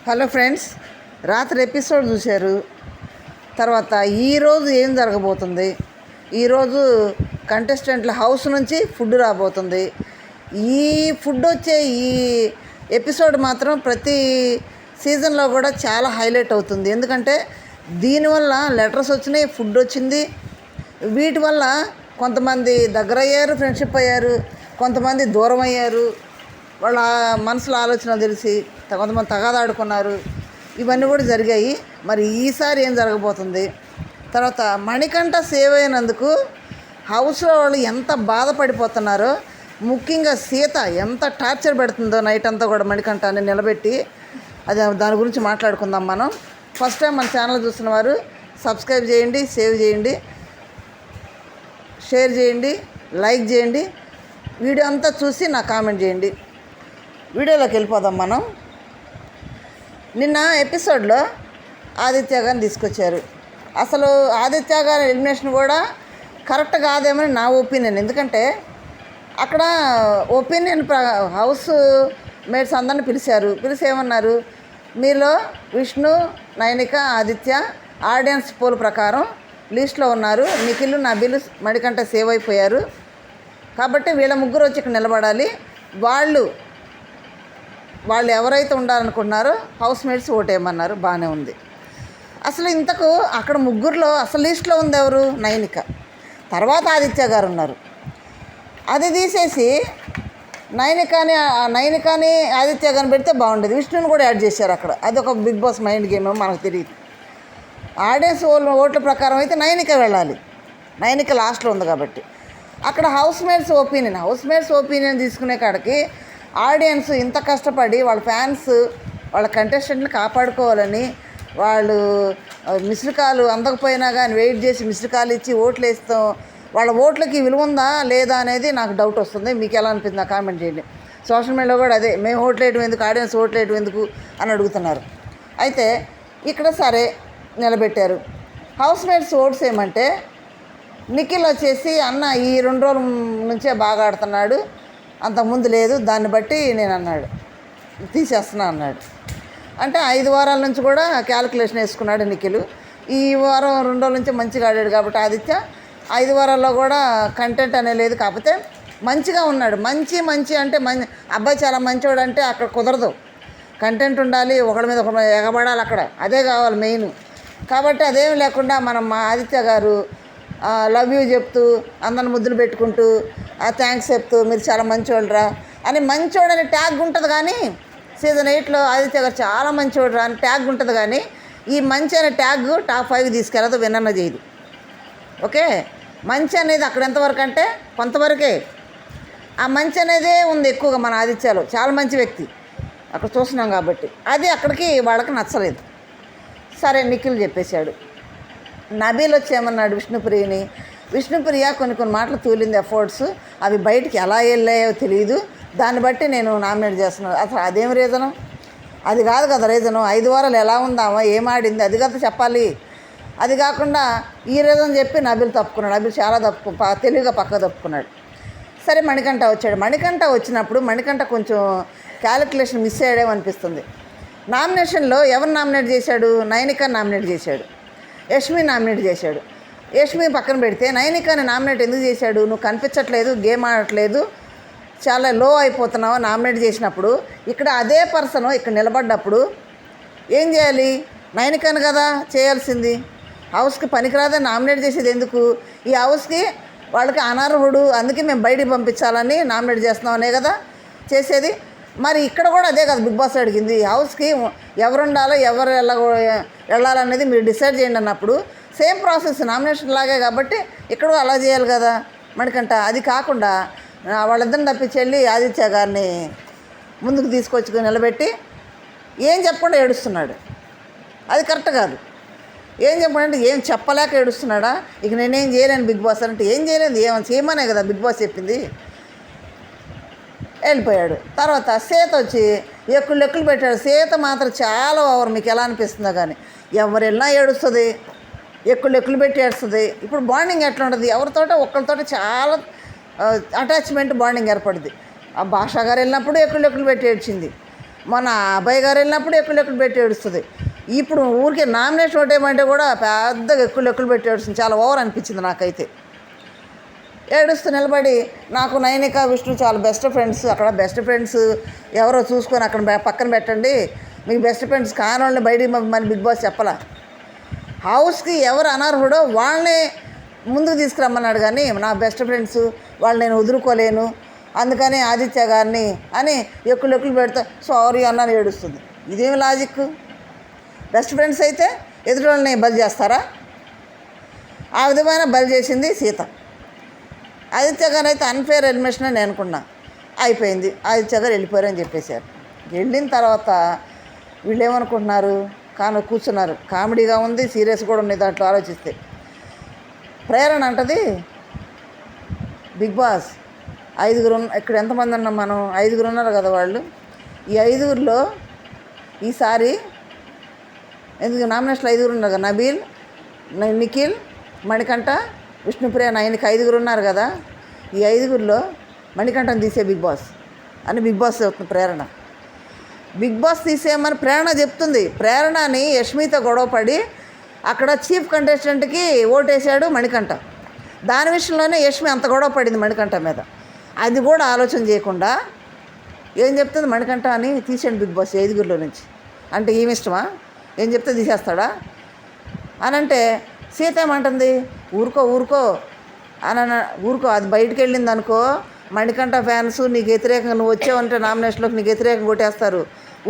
Hello friends, రాత్రి episode చూశారు. తర్వాత ఈరోజు ఏం జరగబోతుంది, ఈరోజు కంటెస్టెంట్ల హౌస్ నుంచి ఫుడ్ రాబోతుంది. ఈ ఫుడ్ వచ్చే ఈ ఎపిసోడ్ మాత్రం ప్రతి సీజన్లో కూడా చాలా హైలైట్ అవుతుంది. ఎందుకంటే దీనివల్ల లెటర్స్ వచ్చినాయి, ఫుడ్ వచ్చింది. వీటి వల్ల కొంతమంది దగ్గర అయ్యారు, ఫ్రెండ్షిప్ అయ్యారు, కొంతమంది దూరం అయ్యారు, వాళ్ళ మనసులో ఆలోచన తెలిసి కొంతమంది తగాదాడుకున్నారు. ఇవన్నీ కూడా జరిగాయి. మరి ఈసారి ఏం జరగబోతుంది? తర్వాత మణికంఠ సేవ్ అయినందుకు హౌస్లో వాళ్ళు ఎంత బాధపడిపోతున్నారో, ముఖ్యంగా సీత ఎంత టార్చర్ పెడుతుందో నైట్ అంతా కూడా మణికంఠని నిలబెట్టి, దాని గురించి మాట్లాడుకుందాం మనం. ఫస్ట్ టైం మన ఛానల్ చూస్తున్న వారు సబ్స్క్రైబ్ చేయండి, సేవ్ చేయండి, షేర్ చేయండి, లైక్ చేయండి. వీడియో అంతా చూసి నాకు కామెంట్ చేయండి. వీడియోలోకి వెళ్ళిపోదాం మనం. నిన్న ఎపిసోడ్లో ఆదిత్య గారిని తీసుకొచ్చారు. అసలు ఆదిత్య గారి ఎలిమినేషన్ కూడా కరెక్ట్ కాదేమని నా ఒపీనియన్. ఎందుకంటే అక్కడ ఒపీనియన్ హౌస్ మేట్స్ అందరిని పిలిచి ఏమన్నారు, మీలో విష్ణు, నైనిక, ఆదిత్య ఆడియన్స్ పోల్ ప్రకారం లిస్ట్లో ఉన్నారు. నిఖిల్, నబీల్, మణికంఠ సేవ్ అయిపోయారు. కాబట్టి వీళ్ళ ముగ్గురు వచ్చి ఇక్కడ నిలబడాలి. వాళ్ళు ఎవరైతే ఉండాలనుకుంటున్నారో హౌస్ మేట్స్ ఓటేయమన్నారు. బాగానే ఉంది. అసలు ఇంతకు అక్కడ ముగ్గురులో అసలు లిస్ట్లో ఉంది ఎవరు? నైనిక. తర్వాత ఆదిత్య గారు ఉన్నారు. అది తీసేసి నైనికాని ఆదిత్య గారిని పెడితే బాగుండేది. విష్ణుని కూడా యాడ్ చేశారు అక్కడ. అది ఒక బిగ్ బాస్ మైండ్ గేమ్ మనకు తెలియదు. ఆడియన్స్ ఓట్ల ప్రకారం అయితే నైనిక వెళ్ళాలి. నైనిక లాస్ట్లో ఉంది కాబట్టి అక్కడ హౌస్ మేట్స్ ఒపీనియన్ తీసుకునే కాడికి ఆడియన్స్ ఇంత కష్టపడి వాళ్ళ ఫ్యాన్స్ వాళ్ళ కంటెస్టెంట్ని కాపాడుకోవాలని వాళ్ళు మిస్డ్ కాల్ అందకపోయినా కానీ వెయిట్ చేసి మిస్డ్ కాల్ ఇచ్చి ఓట్లు వేస్తాం. వాళ్ళ ఓట్లకి విలువ ఉందా లేదా అనేది నాకు డౌట్ వస్తుంది. మీకు ఎలా అనిపించింది నాకు కామెంట్ చేయండి. సోషల్ మీడియాలో కూడా అదే, మేము ఓట్లు వేయడం ఎందుకు, ఆడియన్స్ ఓట్లు వేయడం ఎందుకు అని అడుగుతున్నారు. అయితే ఇక్కడ సరే నిలబెట్టారు. హౌస్ మేట్స్ ఓట్స్ ఏమంటే నిఖిల్ వచ్చేసి అన్న ఈ 2 రోజుల నుంచే బాగా ఆడుతున్నాడు, అంతకుముందు లేదు, దాన్ని బట్టి నేను అన్నాడు తీసేస్తున్నా అన్నాడు. అంటే 5 వారాల నుంచి కూడా క్యాలిక్యులేషన్ వేసుకున్నాడు నిఖిల్. ఈ వారం 2 రోజుల నుంచి మంచిగా ఆడాడు కాబట్టి ఆదిత్య 5 వారాల్లో కూడా కంటెంట్ అనే లేదు. కాకపోతే మంచిగా ఉన్నాడు. మంచి అంటే అబ్బాయి చాలా మంచివాడు అంటే అక్కడ కుదరదు. కంటెంట్ ఉండాలి, ఒకరి మీద ఒకరి ఎగబడాలి, అక్కడ అదే కావాలి మెయిన్. కాబట్టి అదేమి లేకుండా మనం మా ఆదిత్య గారు లవ్ యూ చెప్తూ అందరిని ముద్దులు పెట్టుకుంటూ థ్యాంక్స్ చెప్తూ మీరు చాలా మంచివాళ్ళరా అని మంచివాడని ట్యాగ్ ఉంటుంది. కానీ సీజన్ 8లో ఆదిత్య గారు చాలా మంచివాడు అని ట్యాగ్ ఉంటుంది. కానీ ఈ మంచి అనే ట్యాగ్ టాప్ 5 తీసుకెళ్ళదు, విన్నన్న చేయదు. ఓకే, మంచి అనేది అక్కడ ఎంతవరకు అంటే కొంతవరకే. ఆ మంచి అనేదే ఉంది ఎక్కువగా మన ఆదిత్యలో. చాలా మంచి వ్యక్తి అక్కడ చూస్తున్నాం కాబట్టి అది అక్కడికి వాళ్ళకి నచ్చలేదు. సరే నిఖిల్ చెప్పేశాడు. నబీల్ వచ్చి ఏమన్నాడు విష్ణుప్రియ కొన్ని మాటలు తూలింది ఎఫర్ట్స్, అవి బయటికి ఎలా వెళ్ళాయో తెలియదు, దాన్ని బట్టి నేను నామినేట్ చేస్తున్నాను. అసలు అదేం రీజను? అది కాదు కదా రీజను. 5 వారాలు ఎలా ఉందామా, ఏం ఆడింది, అది కదా చెప్పాలి. అది కాకుండా ఈ రీజన్ చెప్పి నబీల్ తప్పుకున్నాడు. నబీల్ చాలా తెలివిగా పక్క తప్పుకున్నాడు. సరే మణికంఠ వచ్చాడు. మణికంఠ వచ్చినప్పుడు మణికంఠ కొంచెం క్యాలిక్యులేషన్ మిస్ అయ్యాడేమో అనిపిస్తుంది. నామినేషన్లో ఎవరు నామినేట్ చేశాడు? నైనిక నామినేట్ చేశాడు, యష్మి నామినేట్ చేశాడు. యష్మి పక్కన పెడితే నైనికాని నామినేట్ ఎందుకు చేశాడు? నువ్వు కనిపించట్లేదు, గేమ్ ఆడట్లేదు, చాలా లో అయిపోతున్నావు నామినేట్ చేసినప్పుడు. ఇక్కడ అదే పర్సన్ ఇక్కడ నిలబడ్డప్పుడు ఏం చేయాలి? నైనికాని కదా చేయాల్సింది. హౌస్కి పనికిరాదని నామినేట్ చేసేది ఎందుకు? ఈ హౌస్కి వాళ్ళకి అనర్హుడు, అందుకే మేము బయటికి పంపించాలని నామినేట్ చేస్తున్నాం అనే కదా చేసేది. మరి ఇక్కడ కూడా అదే కదా బిగ్ బాస్ అడిగింది. హౌస్కి ఎవరు ఉండాలో ఎవరు వెళ్ళాలనేది మీరు డిసైడ్ చేయండి అన్నప్పుడు సేమ్ ప్రాసెస్ నామినేషన్ లాగే కాబట్టి ఇక్కడ అలా చేయాలి కదా మణికంఠ. అది కాకుండా వాళ్ళిద్దరిని తప్పించెళ్ళి ఆదిత్య గారిని ముందుకు తీసుకొచ్చి నిలబెట్టి ఏం చెప్పకుండా ఏడుస్తున్నాడు. అది కరెక్ట్ కాదు. ఏం చెప్పండి, ఏం చెప్పలేక ఏడుస్తున్నాడా? ఇక నేనేం చేయలేను బిగ్ బాస్ అంటే ఏం చేయలేదు, ఏమని చేయమనే కదా బిగ్ బాస్ చెప్పింది. వెళ్ళిపోయాడు. తర్వాత సీత వచ్చి ఎక్కులు పెట్టాడు. సీత మాత్రం చాలా ఓవర్. మీకు ఎలా అనిపిస్తుందో కానీ ఎవరు వెళ్ళినా ఏడుస్తుంది, ఎక్కులు పెట్టి ఏడుస్తుంది. ఇప్పుడు బాండింగ్ ఎట్లా ఉంటుంది? ఎవరితోటో ఒక్కరితోటి చాలా అటాచ్మెంట్ బాండింగ్ ఏర్పడుద్ది. ఆ భాష గారు వెళ్ళినప్పుడు ఎక్కులు పెట్టి ఏడ్చింది. మన అబ్బాయి గారు వెళ్ళినప్పుడు ఎక్కులు పెట్టి ఏడుస్తుంది. ఇప్పుడు ఊరికే నామినేషన్ ఒకటేమంటే కూడా పెద్దగా ఎక్కులు పెట్టి ఏడుస్తుంది. చాలా ఓవర్ అనిపించింది నాకైతే. ఏడుస్తూ నిలబడి, నాకు నైనిక విష్ణు చాలా బెస్ట్ ఫ్రెండ్స్, అక్కడ బెస్ట్ ఫ్రెండ్స్ ఎవరో చూసుకొని అక్కడ పక్కన పెట్టండి, మీకు బెస్ట్ ఫ్రెండ్స్ కానోళ్ళని బయటికి మన బిగ్ బాస్ చెప్పలా. హౌస్కి ఎవరు అనర్హుడో వాళ్ళని ముందుకు తీసుకురమ్మన్నాడు. కానీ నా బెస్ట్ ఫ్రెండ్స్ వాళ్ళు నేను వదులుకోలేను, అందుకని ఆదిత్య గారిని అని ఎక్కులు పెడితే సారీ అన్నాను ఏడుస్తుంది. ఇదేమి లాజిక్? బెస్ట్ ఫ్రెండ్స్ అయితే ఎదుటి వాళ్ళని బలి చేస్తారా? ఆ విధమైన బలి చేసింది సీత. ఆదిత్య గారు అయితే అన్ఫేర్ ఎలిమినేషన్ అని అనుకున్నా. అయిపోయింది, ఆదిత్య గారు వెళ్ళిపోయారని చెప్పేశారు. వెళ్ళిన తర్వాత వీళ్ళు ఏమనుకుంటున్నారు, కూర్చున్నారు. కామెడీగా ఉంది, సీరియస్ కూడా ఉంది దాంట్లో ఆలోచిస్తే. ప్రేరణ అంటది, బిగ్ బాస్ 5 ఇక్కడ ఎంతమంది ఉన్నాం మనం? 5 ఉన్నారు కదా వాళ్ళు. ఈ 5లో ఈసారి ఎందుకు నామినేషన్లో 5 ఉన్నారు కదా, నబీల్, నిఖిల్, మణికంఠ, విష్ణుప్రియ, నైనిక 5 ఉన్నారు కదా. ఈ 5లో మణికంఠను తీసే బిగ్ బాస్ అని బిగ్ బాస్ చెప్తుంది ప్రేరణ. బిగ్ బాస్ తీసేయమని ప్రేరణ చెప్తుంది. ప్రేరణని యష్మితో గొడవపడి అక్కడ చీఫ్ కంటెస్టెంట్కి ఓటేశాడు మణికంఠ. దాని విషయంలోనే యష్మి అంత గొడవ పడింది మణికంఠ మీద. అది కూడా ఆలోచన చేయకుండా ఏం చెప్తుంది, మణికంఠ అని తీసేయండి బిగ్ బాస్ 5లో నుంచి. అంటే ఏమి ఇష్టమా? ఏం చెప్తే తీసేస్తాడా అని అంటే సీత ఏమంటుంది, ఊరుకో ఊరుకో, అది బయటికి వెళ్ళింది అనుకో, మణికంఠ ఫ్యాన్స్ నీకు వ్యతిరేకంగా నువ్వు వచ్చావంటే నామినేషన్లోకి నీకు వ్యతిరేకంగా కొట్టేస్తారు,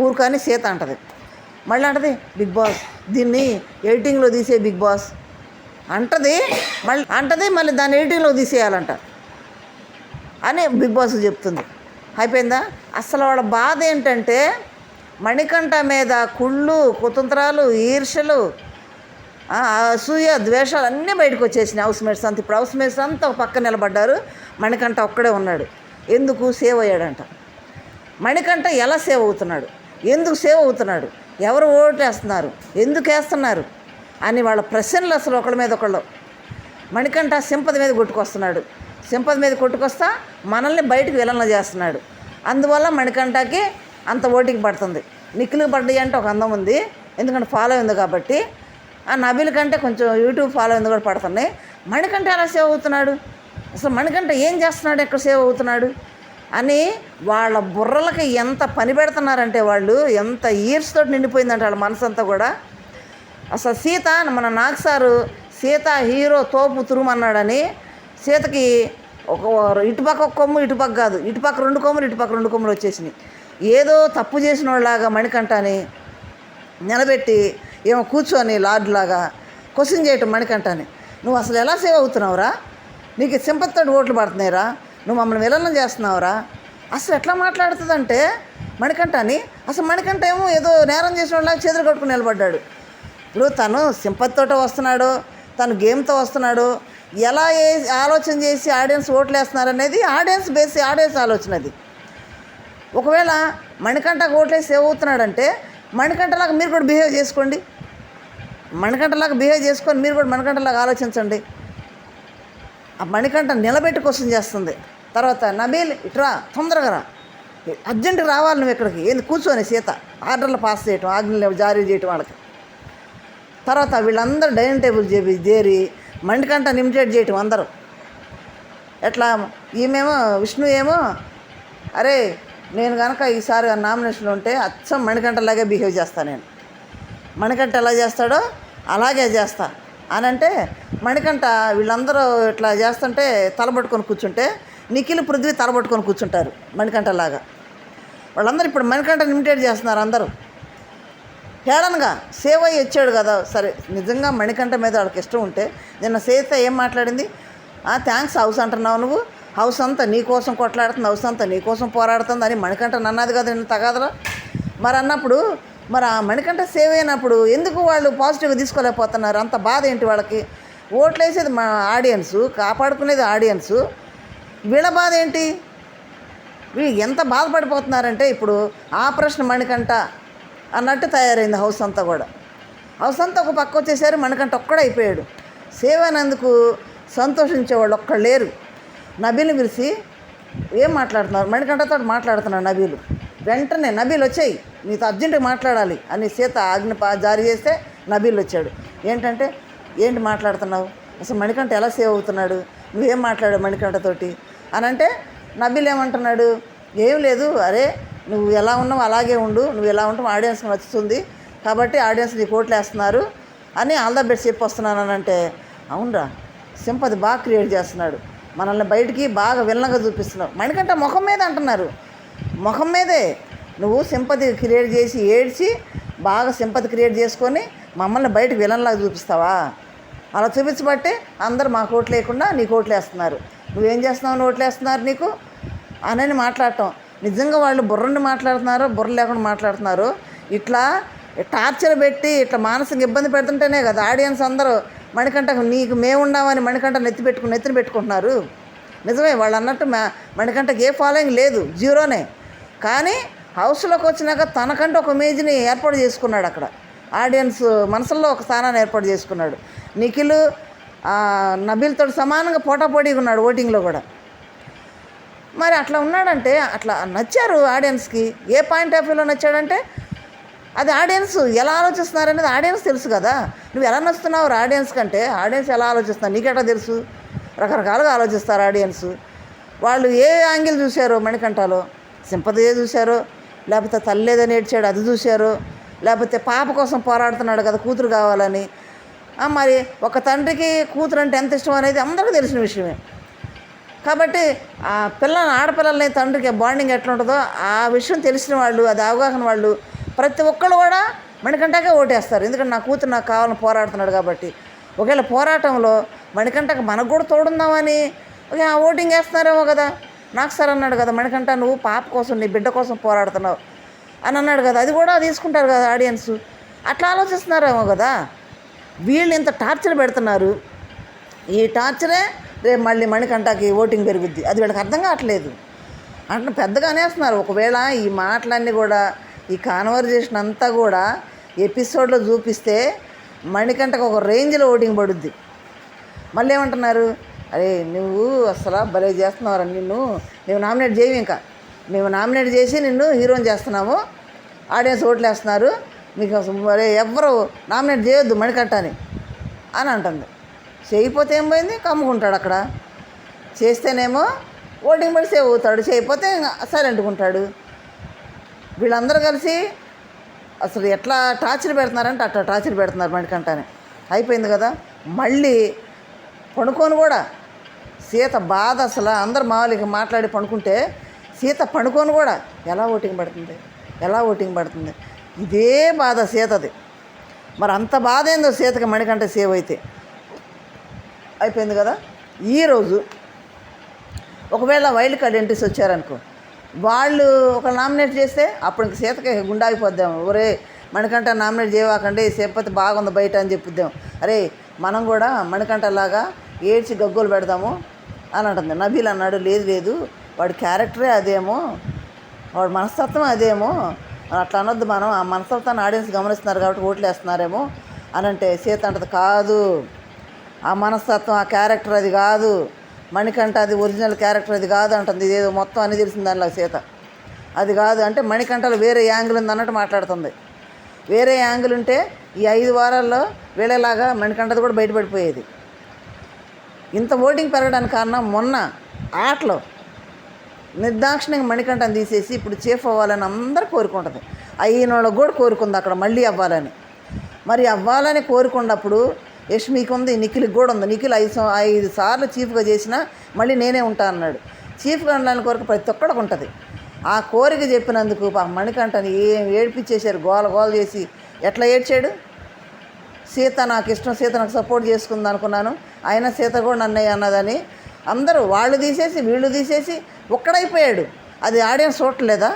ఊరుకో అని సీత అంటది. మళ్ళీ అంటది బిగ్ బాస్ దీన్ని ఎడిటింగ్లో తీసే బిగ్ బాస్ అంటది. మళ్ళీ దాన్ని ఎడిటింగ్లో తీసేయాలంట అని బిగ్ బాస్ చెప్తుంది. అయిపోయిందా? అసలు వాళ్ళ బాధ ఏంటంటే మణికంఠ మీద కుళ్ళు, కుతంత్రాలు, ఈర్ష్యలు, అసూయ, ద్వేషాలు అన్నీ బయటకు వచ్చేసినాయి. హౌస్ మేట్స్ అంతా ఇప్పుడు హౌస్ మేట్స్ అంతా పక్కన నిలబడ్డారు. మణికంఠ ఒక్కడే ఉన్నాడు. ఎందుకు? సేవ్ అయ్యాడంట. మణికంఠ ఎలా సేవ్ అవుతున్నాడు, ఎందుకు సేవ్ అవుతున్నాడు, ఎవరు ఓటేస్తున్నారు, ఎందుకు వేస్తున్నారు అని వాళ్ళ ప్రశ్నలు అసలు ఒకళ్ళ మీద ఒకళ్ళు. మణికంఠ సింపతి మీద కొట్టుకొస్తున్నాడు. సింపతి మీద కొట్టుకొస్తా మనల్ని బయటికి విలన చేస్తున్నాడు. అందువల్ల మణికంఠకి అంత ఓటింగ్ పడుతుంది. నిఖిల్కి పడ్డాయి అంటే ఒక అందం ఉంది, ఎందుకంటే ఫాలో ఉంది కాబట్టి. ఆ నబీల్ కంటే కొంచెం యూట్యూబ్ ఫాలో ఉంది కూడా పడుతున్నాయి. మణికంఠ ఎలా సేవ్ అవుతున్నాడు, అసలు మణికంఠ ఏం చేస్తున్నాడు, ఎక్కడ సేవ్ అవుతున్నాడు అని వాళ్ళ బుర్రలకి ఎంత పని పెడుతున్నారంటే వాళ్ళు, ఎంత ఈర్ష్తో నిండిపోయిందంటే వాళ్ళ మనసు అంతా కూడా. అసలు సీత, మన నాగ్ సారు సీత హీరో తోపు తురుమన్నాడని సీతకి ఇటుపక్క ఒక కొమ్ము, ఇటుపక్క కాదు, ఇటుపక్క 2 కొమ్ములు, ఇటుపక్క 2 కొమ్ములు వచ్చేసినాయి. ఏదో తప్పు చేసిన వాళ్ళలాగా మణికంఠని నిలబెట్టి ఏమో కూర్చొని లాడ్లాగా క్వశ్చన్ చేయటం మణికంఠని. నువ్వు అసలు ఎలా సేవ్ అవుతున్నావురా, నీకు సింపతితో ఓట్లు పడుతున్నాయిరా, నువ్వు మమ్మల్ని విలనం చేస్తున్నావురా, అసలు ఎట్లా మాట్లాడుతుందంటే మణికంఠని. అసలు మణికంఠ ఏమో ఏదో నేరం చేసిన వాళ్ళకి చేతులు కట్టుకుని నిలబడ్డాడు. ఇప్పుడు తను సింపతితో వస్తున్నాడు, తను గేమ్తో వస్తున్నాడు, ఎలా ఆలోచన చేసి ఆడియన్స్ ఓట్లు వేస్తున్నారు అనేది ఆడియన్స్ బేసి ఆడియన్స్ ఆలోచన. అది ఒకవేళ మణికంఠకు ఓట్లేసి సేవ్ అవుతున్నాడంటే మణికంఠలాగా మీరు కూడా బిహేవ్ చేసుకోండి. మణికంఠలాగా బిహేవ్ చేసుకొని మీరు కూడా మణికంఠలాగా ఆలోచించండి. ఆ మణికంఠ నిలబెట్టి క్వశ్చన్ చేస్తుంది. తర్వాత నబీల్ ఇట్రా, తొందరగా రా, అర్జెంటుగా రావాలి నువ్వు ఇక్కడికి, ఏంది కూర్చొని సీత ఆర్డర్లు పాస్ చేయటం, ఆజ్ఞలు జారీ చేయటం వాళ్ళకి. తర్వాత వీళ్ళందరూ డైనింగ్ టేబుల్ చేరి మణికంఠ ఇమిటేట్ చేయటం అందరూ. ఎట్లా ఈమెమో విష్ణు ఏమో, అరే నేను కనుక ఈసారి నామినేషన్లో ఉంటే అచ్చం మణికంఠలాగే బిహేవ్ చేస్తాను, నేను మణికంఠ ఎలా చేస్తాడో అలాగే చేస్తా అని అంటే, మణికంఠ వీళ్ళందరూ ఇట్లా చేస్తుంటే తలబట్టుకొని కూర్చుంటే నిఖిల్, పృథ్వీ తలబట్టుకొని కూర్చుంటారు మణికంఠలాగా. వాళ్ళందరూ ఇప్పుడు మణికంఠని ఇమిటేట్ చేస్తున్నారు అందరూ. హేళనగా సేవ్ అయ్యి వచ్చాడు కదా. సరే, నిజంగా మణికంఠ మీద వాళ్ళకి ఇష్టం ఉంటే నిన్న సీత ఏం మాట్లాడింది, థ్యాంక్స్ హౌస్ అంటున్నావు నువ్వు, హౌస్ అంతా నీ కోసం కొట్లాడుతుంది, హౌస్ అంతా నీ కోసం పోరాడుతుంది అని మణికంఠ అన్నది కదా నిన్న తగాదలో. మరి అన్నప్పుడు మరి ఆ మణికంఠ సేవ్ అయినప్పుడు ఎందుకు వాళ్ళు పాజిటివ్గా తీసుకోలేకపోతున్నారు? అంత బాధ ఏంటి వాళ్ళకి? ఓట్లు వేసేది మా ఆడియన్సు, కాపాడుకునేది ఆడియన్సు, వీళ్ళ బాధ ఏంటి? వీళ్ళు ఎంత బాధపడిపోతున్నారంటే ఇప్పుడు ఆపరేషన్ మణికంఠ అన్నట్టు తయారైంది హౌస్ అంతా కూడా. హౌస్ అంతా ఒక పక్క వచ్చేసరి మణికంఠ ఒక్కడే అయిపోయాడు. సేవ్ అయినందుకు సంతోషించేవాళ్ళు ఒక్కడు లేరు. నబీల్ని పిలిచి ఏం మాట్లాడుతున్నారు, మణికంఠతో మాట్లాడుతున్నాడు నబీలు, వెంటనే నబీల్ వచ్చాయి, నీతో అర్జెంటుగా మాట్లాడాలి అని సీత ఆజ్ఞ జారీ చేస్తే నబీల్ వచ్చాడు. ఏంటంటే, ఏంటి మాట్లాడుతున్నావు, అసలు మణికంఠ ఎలా సేవ్ అవుతున్నాడు, నువ్వేం మాట్లాడావు మణికంఠతోటి అని అంటే నబీల్ ఏమంటున్నాడు, ఏం లేదు, అరే నువ్వు ఎలా ఉన్నావు అలాగే ఉండు, నువ్వు ఎలా ఉంటావు ఆడియన్స్కి నచ్చుతుంది కాబట్టి ఆడియన్స్ నీకు ఓట్లు వేస్తున్నారు అని ఆల్ ద బెస్ట్ చెప్పి వస్తున్నాను అని అంటే, అవునరా సింపతి బాగా క్రియేట్ చేస్తున్నాడు, మనల్ని బయటికి బాగా విలనంగా చూపిస్తున్నావు. మణికంఠ ముఖం మీద అంటున్నారు, ముఖం మీదే నువ్వు సింపతి క్రియేట్ చేసి ఏడ్చి బాగా సింపతి క్రియేట్ చేసుకొని మమ్మల్ని బయటకు విలన్లాగా చూపిస్తావా, అలా చూపించబట్టే అందరు మాకు ఓట్లు లేకుండా నీకు ఓట్లు వేస్తున్నారు, నువ్వేం చేస్తున్నావు ఓట్లు వేస్తున్నారు నీకు అని మాట్లాడటం. నిజంగా వాళ్ళు బుర్రని మాట్లాడుతున్నారో బుర్ర లేకుండా మాట్లాడుతున్నారో, ఇట్లా టార్చర్ పెట్టి ఇట్లా మానసిక ఇబ్బంది పెడుతుంటేనే కదా ఆడియన్స్ అందరూ మణికంఠకు నీకు మేము ఉన్నామని మణికంఠ నెత్తిన పెట్టుకుంటున్నారు. నిజమే, వాళ్ళు అన్నట్టు మణికంఠకి ఏ ఫాలోయింగ్ లేదు, జీరోనే. కానీ హౌస్లోకి వచ్చినాక తనకంటే ఒక ఇమేజ్ని ఏర్పాటు చేసుకున్నాడు, అక్కడ ఆడియన్స్ మనసుల్లో ఒక స్థానాన్ని ఏర్పాటు చేసుకున్నాడు. నిఖిల్ నబీల్తో సమానంగా పోటాపోటీగా ఉన్నాడు ఓటింగ్లో కూడా. మరి అట్లా ఉన్నాడంటే అట్లా నచ్చారు ఆడియన్స్కి. ఏ పాయింట్ ఆఫ్ వ్యూలో నచ్చాడంటే అది ఆడియన్స్ ఎలా ఆలోచిస్తున్నారనేది ఆడియన్స్ తెలుసు కదా. నువ్వు ఎలా నచ్చుతున్నావు ఆడియన్స్ కంటే ఆడియన్స్ ఎలా ఆలోచిస్తున్నారు నీకెట్లా తెలుసు? రకరకాలుగా ఆలోచిస్తారు ఆడియన్స్. వాళ్ళు ఏ యాంగిల్ చూశారో మణికంఠలో, సింపతిగా చూశారో, లేకపోతే తల్లి లేదని ఏడ్చాడు అది చూశారో, లేకపోతే పాప కోసం పోరాడుతున్నాడు కదా కూతురు కావాలని. మరి ఒక తండ్రికి కూతురు అంటే ఎంత ఇష్టం అనేది అందరికీ తెలిసిన విషయమే. కాబట్టి ఆ ఆడపిల్లల్ని తండ్రికి బాండింగ్ ఎట్లా ఉంటుందో ఆ విషయం తెలిసిన వాళ్ళు, అది అవగాహన వాళ్ళు ప్రతి ఒక్కళ్ళు కూడా మణికంఠకే ఓటేస్తారు. ఎందుకంటే నా కూతురు నాకు కావాలని పోరాడుతున్నాడు కాబట్టి. ఒకవేళ పోరాటంలో మణికంఠకి మనకు కూడా తోడుందామని ఓటింగ్ వేస్తున్నారేమో కదా. నాకు సార్ అన్నాడు కదా, మణికంఠ నువ్వు పాప కోసం నీ బిడ్డ కోసం పోరాడుతున్నావు అని అన్నాడు కదా, అది కూడా తీసుకుంటారు కదా ఆడియన్స్. అట్లా ఆలోచిస్తున్నారేమో కదా. వీళ్ళు ఇంత టార్చర్ పెడుతున్నారు, ఈ టార్చరే రేపు మళ్ళీ మణికంఠకి ఓటింగ్ పెరుగుద్ది, అది వీళ్ళకి అర్థం కావట్లేదు. అంటే పెద్దగా అనేస్తున్నారు. ఒకవేళ ఈ మాటలన్నీ కూడా ఈ కాన్వర్జేషన్ అంతా కూడా ఎపిసోడ్లో చూపిస్తే మణికంఠకు ఒక రేంజ్లో ఓటింగ్ పడుద్ది. మళ్ళీ ఏమంటున్నారు, అరే నువ్వు అసలు భలే చేస్తున్నావు, నువ్వు నామినేట్ చేయవు, ఇంకా మేము నామినేట్ చేసి నిన్ను హీరోని చేస్తున్నాము, ఆడియన్స్ ఓట్లు వేస్తున్నారు, మీకు అరే ఎవ్వరు నామినేట్ చేయొద్దు మణికంఠని అని అంటుంది. చేయకపోతే ఏం పోయింది, కమ్ముకుంటాడు అక్కడ. చేస్తేనేమో ఓటింగ్ పడి సేవ్ అవుతాడు, చేయకపోతే సైలెంట్గా ఉంటాడు. వీళ్ళందరూ కలిసి అసలు ఎట్లా టార్చర్ పెడుతున్నారంటే అట్లా టార్చర్ పెడుతున్నారు మణికంఠని. అయిపోయింది కదా. మళ్ళీ పడుకొని కూడా సీత బాధ అసలు అందరు మామూలుగా మాట్లాడి పడుకుంటే సీత పడుకొని కూడా ఎలా ఓటింగ్ పడుతుంది ఇదే బాధ సీతది. మరి అంత బాధ ఏందో సీతకి మణికంఠ సేవ్ అయితే. అయిపోయింది కదా. ఈరోజు ఒకవేళ వైల్డ్ కార్డ్ ఎంట్రీస్ వచ్చారనుకో, వాళ్ళు ఒక నామినేట్ చేస్తే అప్పుడు ఇంక సీతకి గుండాగిపోద్దాము, ఒరే మణికంఠ నామినేట్ చేయవాకండి సేపతి బాగుంది బయట అని చెప్పుద్దాం, అరే మనం కూడా మణికంఠలాగా ఏడ్చి గగ్గోలు పెడదాము అని అంటుంది. నబీల్ అన్నాడు, లేదు వాడి క్యారెక్టరే అదేమో, వాడి మనస్తత్వం అదేమో, అట్లా అనొద్దు, మనం ఆ మనస్తత్వాన్ని ఆడియన్స్ గమనిస్తున్నారు కాబట్టి ఓట్లు వేస్తున్నారేమో అని అంటే సీత అంటది, కాదు ఆ మనస్తత్వం ఆ క్యారెక్టర్ అది కాదు, మణికంఠ అది ఒరిజినల్ క్యారెక్టర్ అది కాదు అంటుంది. ఇదేదో మొత్తం అన్ని తెలిసింది దానిలో సీత. అది కాదు అంటే మణికంఠలో వేరే యాంగిల్ ఉంది అన్నట్టు మాట్లాడుతుంది. వేరే యాంగిల్ ఉంటే ఈ 5 వారాల్లో వేళేలాగా మణికంఠది కూడా బయటపడిపోయేది. ఇంత ఓటింగ్ పెరగడానికి కారణం మొన్న ఆటలో నిర్దాక్షిణ్యంగా మణికంఠని తీసేసి ఇప్పుడు చీఫ్ అవ్వాలని అందరూ కోరుకుంటుంది. అయిన వాళ్ళకి కూడా కోరుకుంది అక్కడ మళ్ళీ అవ్వాలని. మరి అవ్వాలని కోరుకున్నప్పుడు యష్మికి ఉంది, నిఖిల్కి కూడా ఉంది. నిఖిల్ 5 సార్లు చీఫ్గా చేసినా మళ్ళీ నేనే ఉంటా అన్నాడు. చీఫ్గా ఉండాలని కోరిక ప్రతి ఒక్కడికి ఉంటుంది. ఆ కోరిక చెప్పినందుకు మణికంఠని ఏం ఏడిపించేశారు, గోల చేసి. ఎట్లా ఏడ్చాడు, సీత నాకు ఇష్టం, సీత నాకు సపోర్ట్ చేసుకుంది అనుకున్నాను, అయినా సీత కూడా నన్నయ్య అన్నదని అందరూ వాళ్ళు తీసేసి వీళ్ళు తీసేసి ఒక్కడైపోయాడు. అది ఆడియన్స్ చూడలేదా?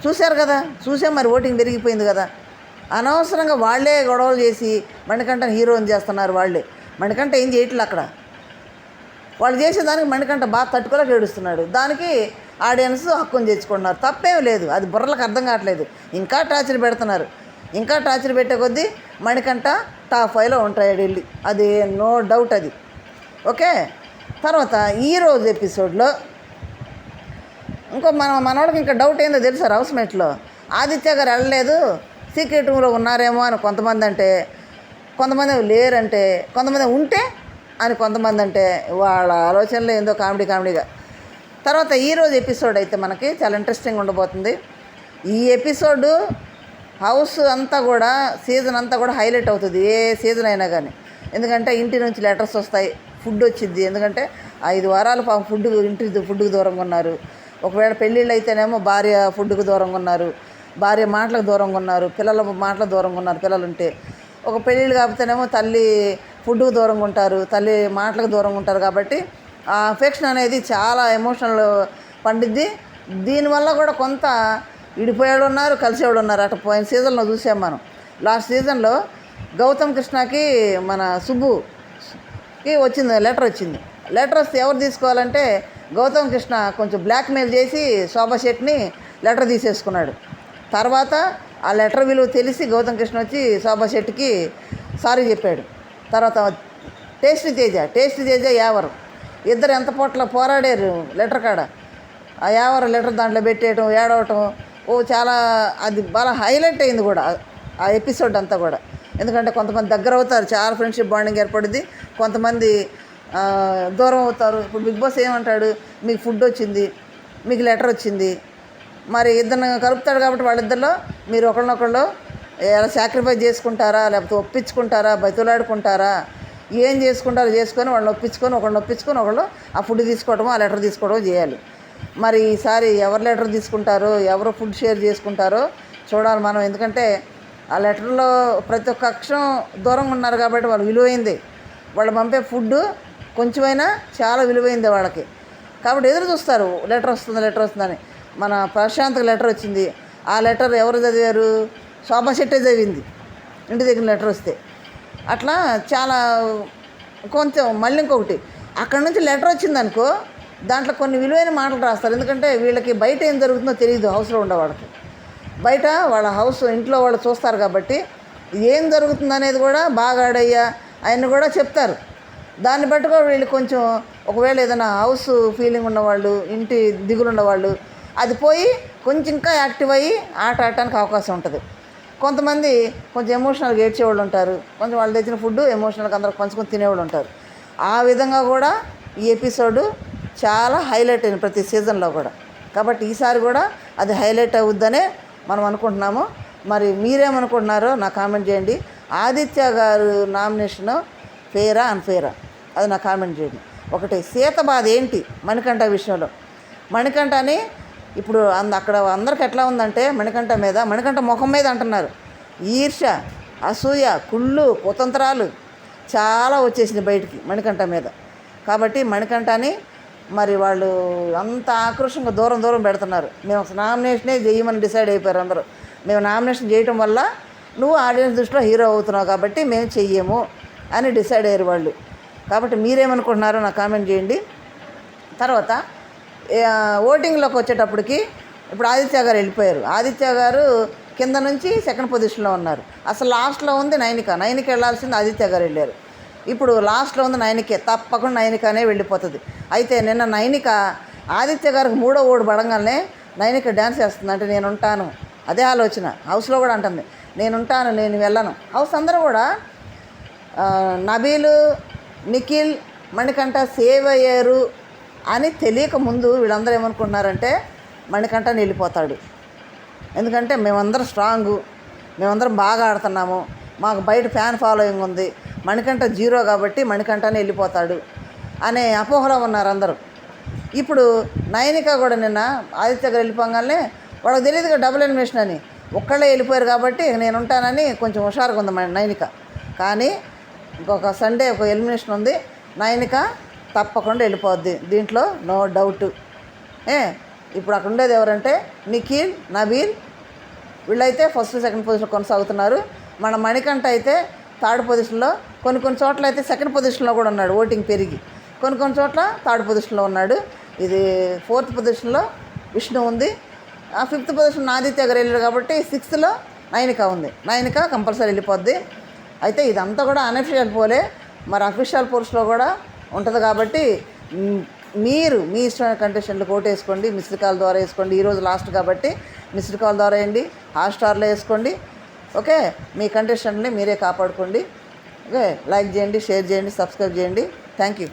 చూశారు కదా, మరి ఓటింగ్ పెరిగిపోయింది కదా. అనవసరంగా వాళ్ళే గొడవలు చేసి మణికంఠని హీరోని చేస్తున్నారు. వాళ్ళే మణికంఠ ఏం చేయట్లేదు అక్కడ. వాళ్ళు చేసేదానికి మణికంఠ బాగా తట్టుకోలేక ఏడుస్తున్నాడు. దానికి ఆడియన్స్ హక్కుని తెచ్చుకుంటున్నారు. తప్పేం లేదు, అది బుర్రలకు అర్థం కావట్లేదు. ఇంకా టార్చర్ పెడుతున్నారు. ఇంకా టార్చర్ పెట్టే కొద్దీ మణికంఠ టాప్ 5లో ఉంటాడు వెళ్ళి, అది నో డౌట్ అది. ఓకే. తర్వాత ఈరోజు ఎపిసోడ్లో ఇంకో మనవాడికి ఇంకా డౌట్ ఏందో తెలుసా హౌస్మేట్లో ఆదిత్య గారు వెళ్ళలేదు సీక్రెట్ రూమ్లో ఉన్నారేమో అని కొంతమంది అంటే, కొంతమంది లేరంటే, కొంతమంది ఉంటే అని కొంతమంది అంటే, వాళ్ళ ఆలోచనలు ఏందో కామెడీగా. తర్వాత ఈరోజు ఎపిసోడ్ అయితే మనకి చాలా ఇంట్రెస్టింగ్ ఉండబోతుంది. ఈ ఎపిసోడు హౌస్ అంతా కూడా సీజన్ అంతా కూడా హైలైట్ అవుతుంది, ఏ సీజన్ అయినా కానీ. ఎందుకంటే ఇంటి నుంచి లెటర్స్ వస్తాయి, ఫుడ్ వచ్చింది. ఎందుకంటే 5 వారాలు ఫుడ్కి దూరంగా ఉన్నారు. ఒకవేళ పెళ్ళిళ్ళు అయితేనేమో భార్య ఫుడ్కి దూరంగా ఉన్నారు, భార్య మాటలకు దూరంగా ఉన్నారు, పిల్లల మాటలకు దూరంగా ఉన్నారు పిల్లలుంటే. ఒక పెళ్ళిళ్ళు కాకపోతేనేమో తల్లి ఫుడ్కి దూరంగా ఉంటారు, తల్లి మాటలకు దూరంగా ఉంటారు. కాబట్టి ఆ అఫెక్షన్ అనేది చాలా ఎమోషనల్ పండిద్ది. దీనివల్ల కూడా కొంత విడిపోయాడు ఉన్నారు, కలిసేవాడు ఉన్నారు. అటు పోయిన సీజన్లో చూసాం మనం. లాస్ట్ సీజన్లో గౌతమ్ కృష్ణకి మన సుబ్బుకి లెటర్ వచ్చింది. లెటర్ వస్తే ఎవరు తీసుకోవాలంటే గౌతమ్ కృష్ణ కొంచెం బ్లాక్మెయిల్ చేసి శోభా శెట్టిని లెటర్ తీసేసుకున్నాడు. తర్వాత ఆ లెటర్ విలువ తెలిసి గౌతమ్ కృష్ణ వచ్చి శోభా శెట్టికి సారీ చెప్పాడు. తర్వాత టేస్టీ తేజ యావరు ఇద్దరు ఎంత పొట్ల పోరాడారు లెటర్ కాడ. ఆ యావరు లెటర్ దాంట్లో పెట్టేయటం, ఏడవటం, చాలా అది బాగా హైలైట్ అయింది కూడా ఆ ఎపిసోడ్ అంతా కూడా. ఎందుకంటే కొంతమంది దగ్గర అవుతారు, చాలా ఫ్రెండ్షిప్ బాండింగ్ ఏర్పడింది, కొంతమంది దూరం అవుతారు. ఇప్పుడు బిగ్ బాస్ ఏమంటాడు, మీకు ఫుడ్ వచ్చింది, మీకు లెటర్ వచ్చింది, మరి ఇద్దరిని కలుపుతాడు. కాబట్టి వాళ్ళిద్దరిలో మీరు ఒకళ్ళనొకళ్ళు ఎలా సాక్రిఫైస్ చేసుకుంటారా, లేకపోతే ఒప్పించుకుంటారా, బతులాడుకుంటారా, ఏం చేసుకుంటారో చేసుకొని వాళ్ళని ఒప్పించుకొని ఒకళ్ళు ఆ ఫుడ్ తీసుకోవడమో ఆ లెటర్ తీసుకోవడమో చేయాలి. మరి ఈసారి ఎవరు లెటర్ తీసుకుంటారో, ఎవరు ఫుడ్ షేర్ చేసుకుంటారో చూడాలి మనం. ఎందుకంటే ఆ లెటర్లో ప్రతి ఒక్క అక్షరం దూరంగా ఉన్నారు కాబట్టి వాళ్ళు విలువైంది. వాళ్ళు పంపే ఫుడ్ కొంచెమైనా చాలా విలువైంది వాళ్ళకి. కాబట్టి ఎదురు చూస్తారు లెటర్ వస్తుందని. మన ప్రశాంత్కి లెటర్ వచ్చింది. ఆ లెటర్ ఎవరు చదివారు? శోభా శెట్టే చదివింది ఇంటి దగ్గర లెటర్ వస్తే. అట్లా చాలా కొంచెం మళ్ళీ ఇంకొకటి, అక్కడ నుంచి లెటర్ వచ్చిందనుకో దాంట్లో కొన్ని విలువైన మాటలు రాస్తారు. ఎందుకంటే వీళ్ళకి బయట ఏం జరుగుతుందో తెలియదు, హౌస్లో ఉండేవాళ్ళకి. బయట వాళ్ళ ఇంట్లో వాళ్ళు చూస్తారు కాబట్టి ఏం జరుగుతుంది అనేది కూడా బాగా ఆడయ్యా ఆయన కూడా చెప్తారు. దాన్ని బట్టి కూడా వీళ్ళు కొంచెం ఒకవేళ ఏదైనా హౌస్ ఫీలింగ్ ఉన్నవాళ్ళు, ఇంటి దిగులు ఉన్నవాళ్ళు అది పోయి కొంచెం ఇంకా యాక్టివ్ అయ్యి ఆట ఆడటానికి అవకాశం ఉంటుంది. కొంతమంది కొంచెం ఎమోషనల్గా ఏడ్చేవాళ్ళు ఉంటారు, కొంచెం వాళ్ళు తెచ్చిన ఫుడ్ ఎమోషనల్గా అందరూ పంచుకొని తినేవాళ్ళు ఉంటారు. ఆ విధంగా కూడా ఈ ఎపిసోడు చాలా హైలైట్ అయింది ప్రతి సీజన్లో కూడా. కాబట్టి ఈసారి కూడా అది హైలైట్ అవుద్దనే మనం అనుకుంటున్నాము. మరి మీరేమనుకుంటున్నారో నాకు కామెంట్ చేయండి. ఆదిత్య గారు నామినేషను ఫెయిరా అన్ఫెయిరా అది నాకు కామెంట్ చేయండి. ఒకటి సీత బాధ ఏంటి మణికంఠ విషయంలో. మణికంఠని ఇప్పుడు అక్కడ అందరికి ఎట్లా ఉందంటే మణికంఠ ముఖం మీద అంటున్నారు ఈర్ష్య, అసూయ, కుళ్ళు, కుతంత్రాలు చాలా వచ్చేసినాయి బయటికి మణికంఠ మీద. కాబట్టి మణికంఠని మరి వాళ్ళు అంత ఆక్రోషంగా దూరం పెడుతున్నారు. మేము నామినేషనే చేయమని డిసైడ్ అయిపోయారు అందరూ. మేము నామినేషన్ చేయటం వల్ల నువ్వు ఆడియన్స్ దృష్టిలో హీరో అవుతున్నావు కాబట్టి మేము చెయ్యము అని డిసైడ్ అయ్యారు వాళ్ళు. కాబట్టి మీరేమనుకుంటున్నారో నాకు కామెంట్ చేయండి. తర్వాత ఓటింగ్లోకి వచ్చేటప్పటికి ఇప్పుడు ఆదిత్య గారు వెళ్ళిపోయారు. ఆదిత్య గారు కింద నుంచి సెకండ్ పొజిషన్లో ఉన్నారు. అసలు లాస్ట్లో ఉంది నైనిక వెళ్ళాల్సింది, ఆదిత్య గారు వెళ్ళారు. ఇప్పుడు లాస్ట్లో ఉంది నైనికే, తప్పకుండా నైనికనే వెళ్ళిపోతుంది. అయితే నిన్న నైనిక ఆదిత్య గారికి 3వ ఓటు పడంగానే నైనిక డ్యాన్స్ చేస్తుంది. అంటే నేను ఉంటాను, అదే ఆలోచన. హౌస్లో కూడా అంటుంది నేనుంటాను, నేను వెళ్ళను. హౌస్ అందరూ కూడా నబీలు, నిఖిల్, మణికంఠ సేవ్ అయ్యారు అని తెలియక ముందు వీళ్ళందరూ ఏమనుకుంటున్నారంటే మణికంఠని వెళ్ళిపోతాడు. ఎందుకంటే మేమందరం స్ట్రాంగు, మేమందరం బాగా ఆడుతున్నాము, మాకు బయట ఫ్యాన్ ఫాలోయింగ్ ఉంది, మణికంఠ 0 కాబట్టి మణికంఠని వెళ్ళిపోతాడు అనే అపోహలో ఉన్నారు అందరూ. ఇప్పుడు నైనిక కూడా నిన్న ఆదిత్య గారు వెళ్ళిపోగానే వాళ్ళకి తెలియదుగా డబుల్ ఎలిమినేషన్ అని, ఒక్కళ్ళే వెళ్ళిపోయారు కాబట్టి నేను ఉంటానని కొంచెం హుషారుగా ఉంది నైనిక. కానీ ఇంకొక సండే ఒక ఎలిమినేషన్ ఉంది, నైనిక తప్పకుండా వెళ్ళిపోద్ది, దీంట్లో నో డౌట్. ఇప్పుడు అక్కడ ఉండేది ఎవరంటే నిఖిల్, నబీల్ వీళ్ళైతే ఫస్ట్ సెకండ్ పొజిషన్లో కొనసాగుతున్నారు. మన మణికంఠ అయితే థర్డ్ పొజిషన్లో, కొన్ని చోట్ల అయితే సెకండ్ పొజిషన్లో కూడా ఉన్నాడు, ఓటింగ్ పెరిగి కొన్ని చోట్ల థర్డ్ పొజిషన్లో ఉన్నాడు. ఇది 4th పొజిషన్లో విష్ణు ఉంది, 5th పొజిషన్ ఆదిత్య గారు వెళ్ళారు కాబట్టి 6th నైనిక ఉంది. నైనిక కంపల్సరీ వెళ్ళిపోద్ది. అయితే ఇదంతా కూడా అనఫిషియల్ పోలే, మరి అఫీషియల్ పోల్స్లో కూడా ఉంటుంది కాబట్టి మీరు మీ ఇష్టమైన కంటెస్టెంట్లకు ఓటు వేసుకోండి. మిస్డ్ కాల్ ద్వారా వేసుకోండి. ఈరోజు లాస్ట్ కాబట్టి మిస్డ్ కాల్ ద్వారా వేయండి. హాట్‌స్టార్లో వేసుకోండి. ఓకే, మీ కంటెస్టెంట్ని మీరే కాపాడుకోండి. ఓకే, లైక్ చేయండి, షేర్ చేయండి, సబ్స్క్రైబ్ చేయండి. Thank you.